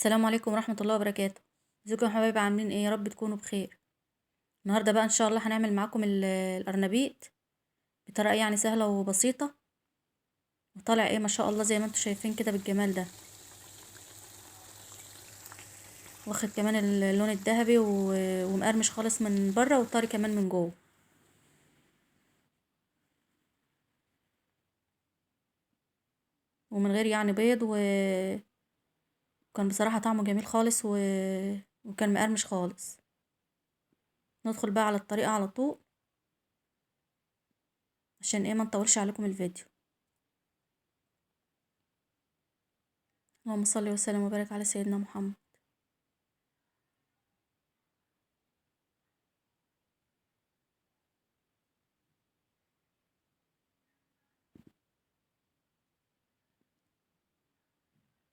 السلام عليكم ورحمة الله وبركاته. ازيكم يا حبايبي، عاملين ايه؟ يا رب تكونوا بخير. النهارده بقى ان شاء الله هنعمل معاكم الارنبيط بطريقة يعني سهلة وبسيطة، وطالع ايه ما شاء الله زي ما انتم شايفين كده بالجمال ده. واخد كمان اللون الذهبي ومقرمش خالص من بره وطري كمان من جوه. ومن غير يعني بيض وكان بصراحة طعمه جميل خالص وكان مقرمش خالص. ندخل بقى على الطريقة على طول عشان ايه ما نطولش عليكم الفيديو. اللهم صل وسلم وبارك على سيدنا محمد.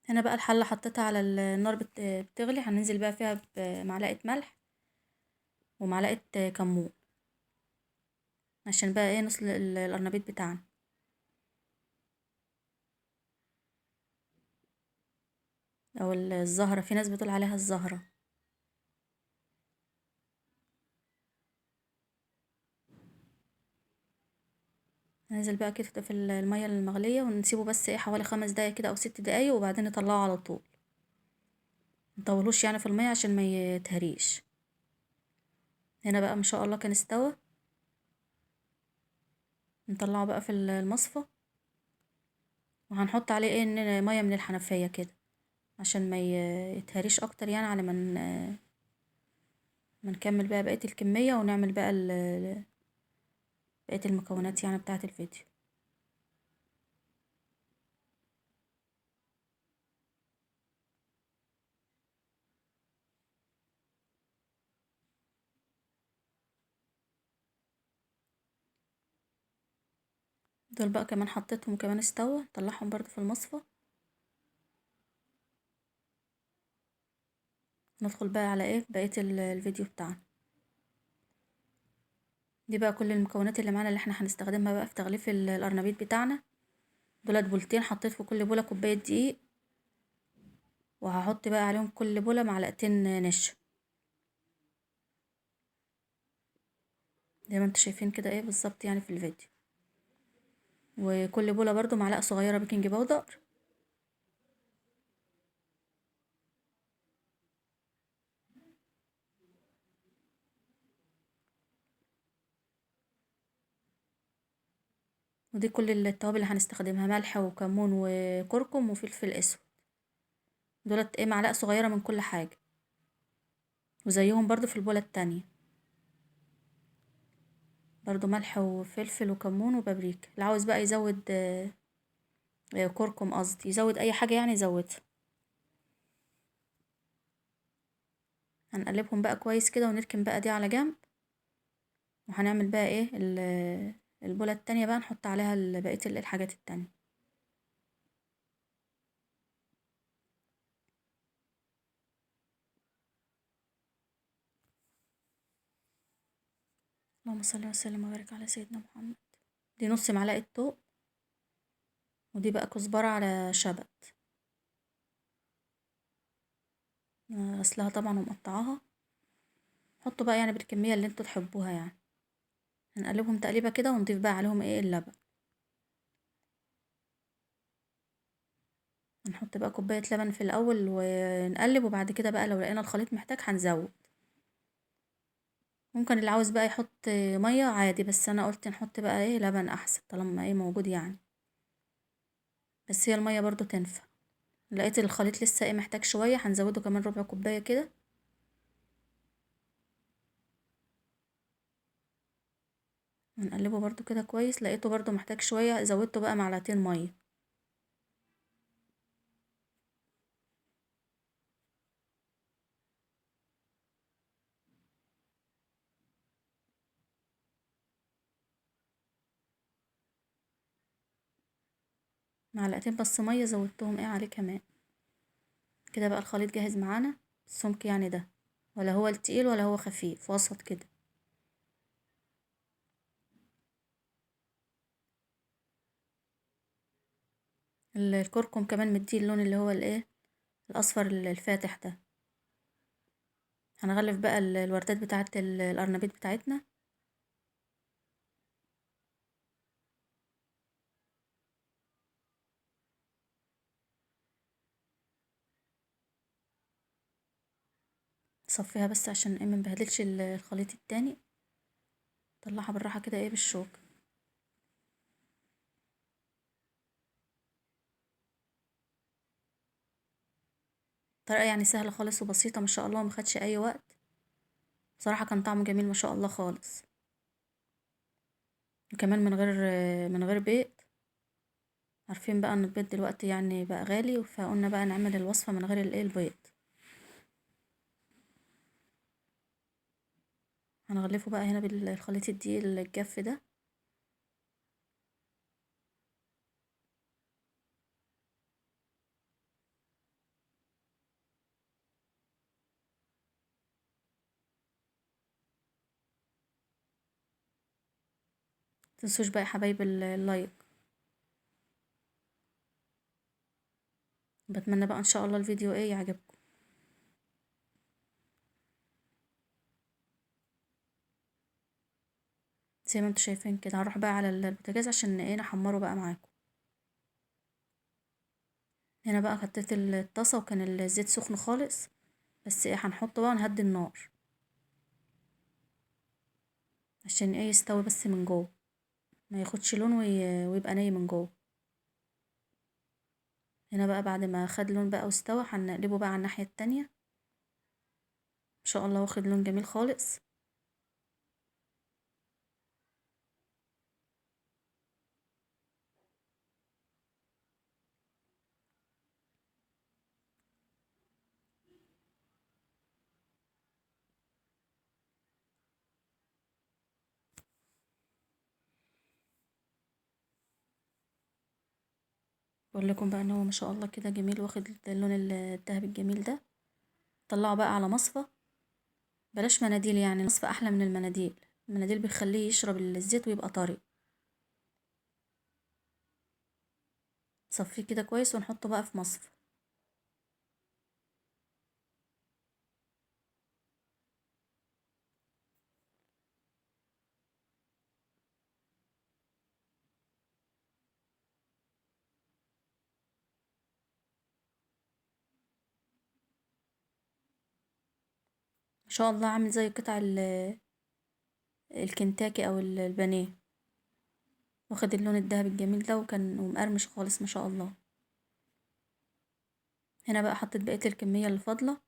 هنا بقى الحلة حطيتها على النار بتغلي، هننزل بقى فيها بمعلقة ملح ومعلقة كمون عشان بقى ايه نسلق القرنبيط بتاعنا او الزهرة، في ناس بتقول عليها الزهرة. هننزل بقى كده في المية المغلية ونسيبه بس ايه حوالي 5 دقايق كده او 6 دقايق، وبعدين نطلعه على طول. مطولوش يعني في المية عشان ما يتهريش. هنا بقى ما شاء الله كان استوى. نطلعه بقى في المصفى، وهنحط عليه ايه مية من الحنفية كده عشان ما يتهريش اكتر، يعني على ما نكمل بقى بقية الكمية ونعمل بقى بقية المكونات يعني بتاعة الفيديو. دول بقى كمان حطيتهم كمان استوى، طلعهم برضو في المصفى. ندخل بقى على ايه بقية الفيديو بتاعنا. دي بقى كل المكونات اللي معانا اللي احنا هنستخدمها بقى في تغليف القرنبيط بتاعنا. دولت بولتين، حطيت في كل بولة كوباية دقيق، وهحط بقى عليهم كل بولة معلقتين نشا زي ما انتوا شايفين كده ايه بالظبط يعني في الفيديو. وكل بولة برضو معلقة صغيرة بيكنج باودر. ودي كل التوابل اللي هنستخدمها، ملح وكمون وكركم وفلفل اسود. دولت ايه معلقة صغيرة من كل حاجة، وزيهم برضو في البولة التانية برضو ملح وفلفل وكمون وبابريكا. اللي عاوز بقى يزود كركم قصدي، يزود اي حاجة يعني يزودها. هنقلبهم بقى كويس كده ونركن بقى دي على جنب. وهنعمل بقى ايه البولة التانية بقى نحط عليها بقية الحاجات التانية. اللهم صل وسلم وبارك على سيدنا محمد. دي نص معلقة توم، ودي بقى كزبرة على شبت. غسلها طبعا ومقطعاها. حطوا بقى يعني بالكمية اللي انتوا تحبوها يعني. هنقلبهم تقليبة كده ونضيف بقى عليهم ايه اللبن. هنحط بقى كوباية لبن في الأول ونقلب، وبعد كده بقى لو لقينا الخليط محتاج هنزود. ممكن اللي عاوز بقى يحط مية عادي، بس أنا قلت نحط بقى ايه لبن أحسن طالما ايه موجود يعني. بس هي المية برضو تنفع. لقيت الخليط لسه ايه محتاج شوية، هنزوده كمان ربع كوباية كده. هنقلبه برضو كده كويس. لقيته برضو محتاج شوية، زودته بقى معلقتين مية. معلقتين بس مية زودتهم ايه عليه كمان. كده بقى الخليط جاهز معانا. السمك يعني ده، ولا هو التقيل ولا هو خفيف، وسط كده. الكركم كمان مديه اللون اللي هو الايه الاصفر الفاتح ده. هنغلف بقى الوردات بتاعه القرنبيط بتاعتنا. صفيها بس عشان ايه منبهدلش الخليط التاني. طلعها بالراحه كده ايه بالشوك. طريقه يعني سهله خالص وبسيطه ما شاء الله، وما خدش اي وقت. بصراحه كان طعمه جميل ما شاء الله خالص، وكمان من غير بيض. عارفين بقى ان البيض دلوقتي يعني بقى غالي، فقلنا بقى نعمل الوصفه من غير الايه البيض. هنغلفه بقى هنا بالخليط الدقيق الجاف ده. متنسوش بقى يا حبايب اللايك. بتمنى بقى ان شاء الله الفيديو ايه يعجبكم. زي ما انتوا شايفين كده، هروح بقى على البوتاجاز عشان ايه نحمره بقى معاكم. هنا بقى حطيت الطاسه وكان الزيت سخن خالص، بس ايه هنحطه بقى ونهدي النار عشان ايه يستوي بس من جوه، ما ياخدش لون ويبقى ني من جوه. هنا بقى بعد ما خد لون بقى واستوى هنقلبه بقى على الناحيه التانية. ان شاء الله واخد لون جميل خالص. بقول لكم بقى ان هو ما شاء الله كده جميل، واخد اللون الذهبي الجميل ده. طلعه بقى على مصفى. بلاش مناديل، يعني المصفى احلى من المناديل. المناديل بيخليه يشرب الزيت ويبقى طري. صفيه كده كويس ونحطه بقى في مصفى. ما شاء الله عامل زي قطع الكنتاكي او البانيه. واخد اللون الذهبي الجميل ده، وكان ومقرمش خالص ما شاء الله. هنا بقى حطيت بقية الكمية اللي فاضلة.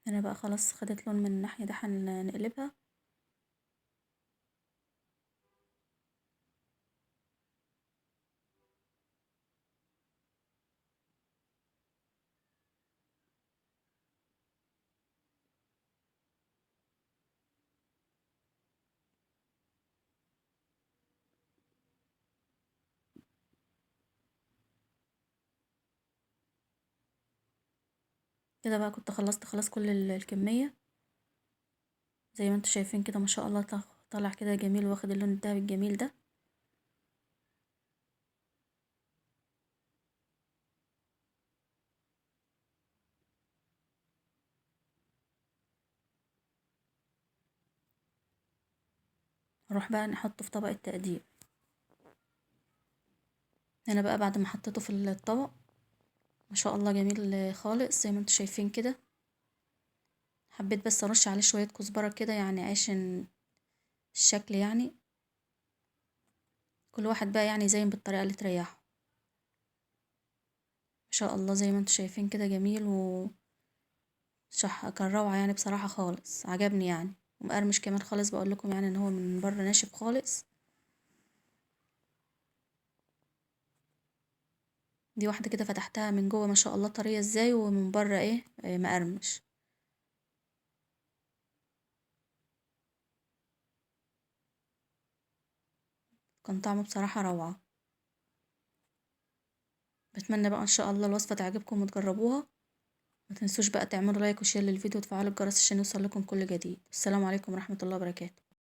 هنا بقى خلاص خدت لون من الناحية ده، هنقلبها. كده بقى كنت خلصت خلاص كل الكمية. زي ما انتوا شايفين كده ما شاء الله طالع كده جميل، واخد اللون الذهبي الجميل ده. نروح بقى نحطه في طبق التقديم. هنا بقى بعد ما حطيته في الطبق، ما شاء الله جميل خالص زي ما انتوا شايفين كده. حبيت بس ارش عليه شوية كزبرة كده يعني عشان الشكل يعني. كل واحد بقى يعني يزين بالطريقة اللي تريحه. ما شاء الله زي ما انتوا شايفين كده جميل كان روعة يعني بصراحة خالص، عجبني يعني. ومقرمش كمان خالص، بقول لكم يعني ان هو من بره ناشف خالص. دي واحدة كده فتحتها من جوه ما شاء الله طرية ازاي، ومن بره ايه مقرمش. كان طعمه بصراحة روعة. بتمنى بقى ان شاء الله الوصفة تعجبكم وتجربوها. ما تنسوش بقى تعملوا لايك وشير للفيديو وتفعلوا الجرس عشان يوصل لكم كل جديد. السلام عليكم ورحمة الله وبركاته.